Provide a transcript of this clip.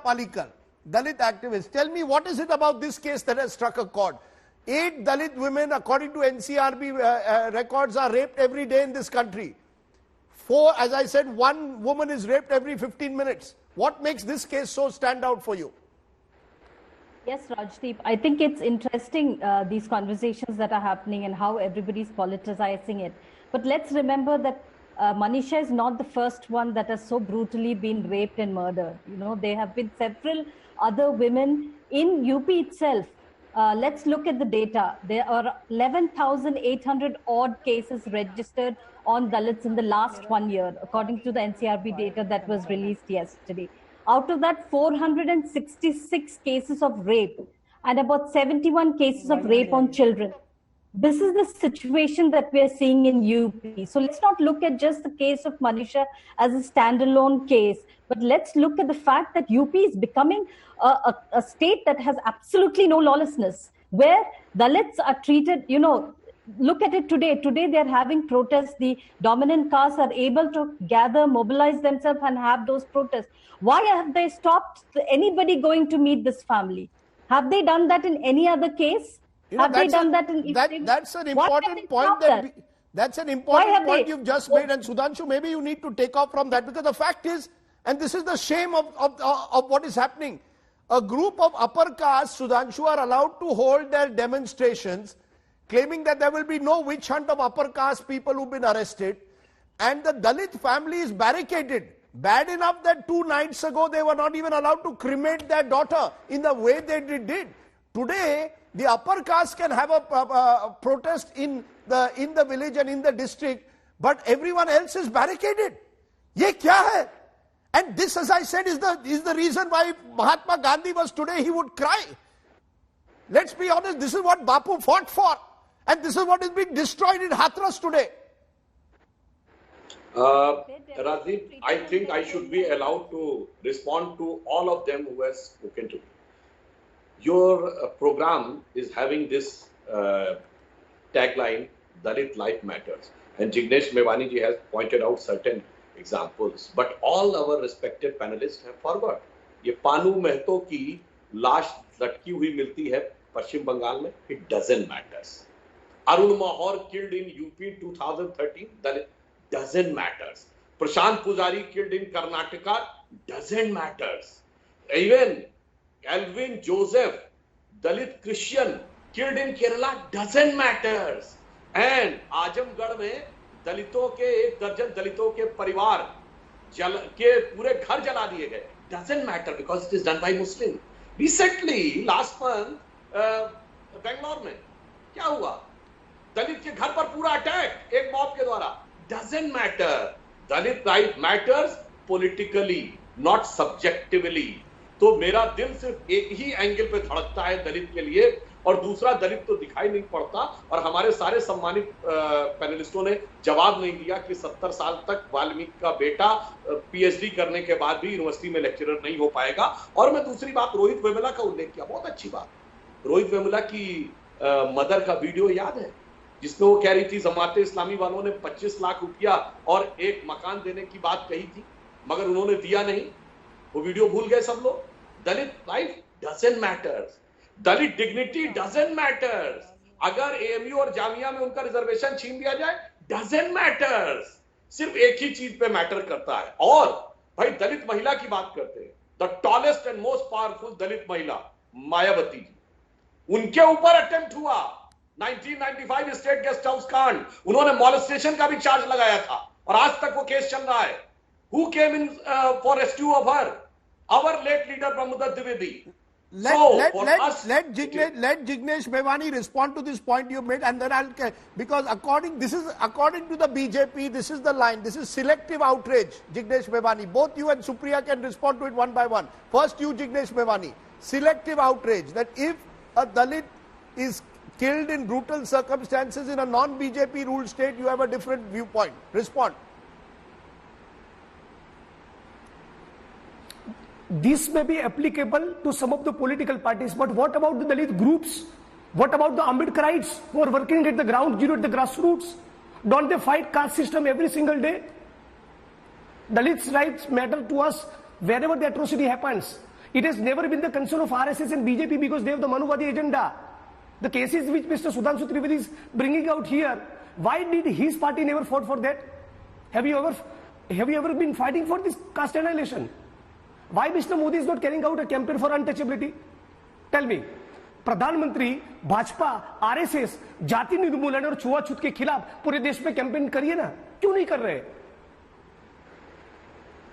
Palekar, Dalit activist. Tell me, what is it about this case that has struck a chord? 8 Dalit women, according to NCRB records, are raped every day in this country. 4, as I said, 1 woman is raped every 15 minutes. What makes this case so stand out for you? Yes, Rajdeep, I think it's interesting, these conversations that are happening and how everybody's politicizing it. But let's remember that Manisha is not the first one that has so brutally been raped and murdered. You know, there have been several other women in UP itself. Let's look at the data. There are 11,800 odd cases registered on Dalits in the last 1 year, according to the NCRB data that was released yesterday. Out of that, 466 cases of rape and about 71 cases of rape on children. This is the situation that we are seeing in UP. So let's not look at just the case of Manisha as a standalone case, but let's look at the fact that UP is becoming a state that has absolutely no lawlessness, where Dalits are treated, you know, look at it today. Today they're having protests. The dominant castes are able to gather, mobilize themselves and have those protests. Why have they stopped anybody going to meet this family? Have they done that in any other case? You know, have they done that in that's an important point that's an important point you've just made, and Sudhanshu, maybe you need to take off from that, because the fact is, and this is the shame of what is happening, a group of upper caste, Sudhanshu, are allowed to hold their demonstrations claiming that there will be no witch hunt of upper caste people who've been arrested, and the Dalit family is barricaded. Bad enough that 2 nights ago they were not even allowed to cremate their daughter in the way they did. Today, the upper caste can have a protest in the village and in the district, but everyone else is barricaded. Ye kya hai? And this, as I said, is the reason why Mahatma Gandhi was today, he would cry. Let's be honest, this is what Bapu fought for, and this is what is being destroyed in Hathras today. Rajdeep, I think I should be allowed to respond to all of them who have spoken to me. Your program is having this tagline, Dalit Life Matters. And Jignesh Mevani ji has pointed out certain examples. But all our respected panelists have forward. ये पानू महतो की लाश लटकी हुई मिलती है पश्चिम बंगाल में, it doesn't matters. Arun Mahor killed in UP 2013, Dalit doesn't matters. Prashant Pujari killed in Karnataka, doesn't matters. Even Alvin Joseph, Dalit Christian, killed in Kerala, doesn't matters. And Azamgarh में दलितों के 1 दर्जन दलितों के परिवार के पूरे घर जला दिए गए, doesn't matter because it is done by Muslim. Recently, last month, Bangalore में क्या हुआ? दलित के घर पर पूरा अटैक एक मॉब के द्वारा, doesn't matter. Dalit life matters politically, not subjectively. तो मेरा दिल सिर्फ एक ही एंगल पे धड़कता है दलित के लिए, और दूसरा दलित तो दिखाई नहीं पड़ता। और हमारे सारे सम्मानित पैनलिस्टों ने जवाब नहीं दिया कि 70 साल तक वाल्मीकि का बेटा पीएचडी करने के बाद भी यूनिवर्सिटी में लेक्चरर नहीं हो पाएगा। और मैं दूसरी बात, रोहित वेमुला का उल्लेख किया, बहुत अच्छी बात। रोहित वेमुला की मदर का वीडियो याद है, जिसमें वो कह रही थी जमाते इस्लामी वालों ने 25 लाख रुपया और एक मकान देने की बात कही थी, मगर उन्होंने दिया नहीं। वो वीडियो भूल गए सब लोग। Dalit life doesn't matters, Dalit dignity doesn't matters. अगर एएमयू और जामिया में उनका रिजर्वेशन छीन लिया जाए, डजंट मैटर्स। सिर्फ एक ही चीज पे मैटर करता है। और भाई दलित महिला की बात करते हैं, the tallest and most powerful Dalit महिला मायावती जी, उनके ऊपर अटेम्प्ट हुआ 1995 स्टेट गेस्ट हाउस कांड, उन्होंने मॉलेस्टेशन का भी चार्ज लगाया था और आज तक वो केस चल रहा है। Who came in for rescue of her? Our late leader Brahmadatta Dwivedi. Let Jignesh Mevani respond to this point you made, and then I'll, because according to the BJP, this is the line. This is selective outrage. Jignesh Mevani, both you and Supriya can respond to it one by one. First, you, Jignesh Mevani, selective outrage. That if a Dalit is killed in brutal circumstances in a non-BJP ruled state, you have a different viewpoint. Respond. This may be applicable to some of the political parties, but what about the Dalit groups? What about the Ambedkarites who are working at the ground zero, at the grassroots? Don't they fight caste system every single day? Dalits' rights matter to us wherever the atrocity happens. It has never been the concern of RSS and BJP because they have the Manuvadi agenda. The cases which Mr. Sudhanshu Trivedi is bringing out here, why did his party never fought for that? Have you ever been fighting for this caste annihilation? Why Mr. Modi is not carrying out a campaign for untouchability? Tell me. प्रधानमंत्री Bhajpa RSS जाति निर्मूलन और छुआछूत के खिलाफ पूरे देश में कैंपेन करिए ना, क्यों नहीं कर रहे?